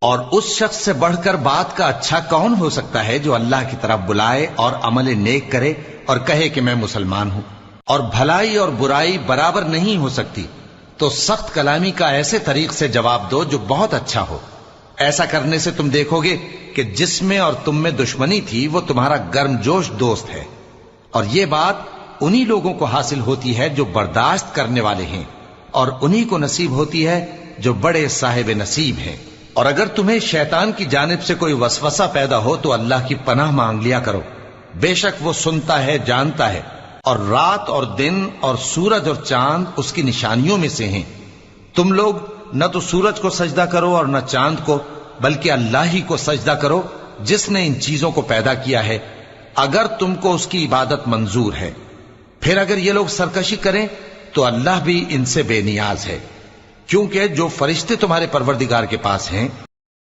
اور اس شخص سے بڑھ کر بات کا اچھا کون ہو سکتا ہے جو اللہ کی طرف بلائے اور عمل نیک کرے اور کہے کہ میں مسلمان ہوں؟ اور بھلائی اور برائی برابر نہیں ہو سکتی، تو سخت کلامی کا ایسے طریق سے جواب دو جو بہت اچھا ہو۔ ایسا کرنے سے تم دیکھو گے کہ جس میں اور تم میں دشمنی تھی وہ تمہارا گرم جوش دوست ہے، اور یہ بات انہی لوگوں کو حاصل ہوتی ہے جو برداشت کرنے والے ہیں، اور انہی کو نصیب ہوتی ہے جو بڑے صاحب نصیب ہیں۔ اور اگر تمہیں شیطان کی جانب سے کوئی وسوسہ پیدا ہو تو اللہ کی پناہ مانگ لیا کرو، بے شک وہ سنتا ہے، جانتا ہے۔ اور رات اور دن اور سورج اور چاند اس کی نشانیوں میں سے ہیں۔ تم لوگ نہ تو سورج کو سجدہ کرو اور نہ چاند کو، بلکہ اللہ ہی کو سجدہ کرو جس نے ان چیزوں کو پیدا کیا ہے، اگر تم کو اس کی عبادت منظور ہے۔ پھر اگر یہ لوگ سرکشی کریں تو اللہ بھی ان سے بے نیاز ہے، کیونکہ جو فرشتے تمہارے پروردگار کے پاس ہیں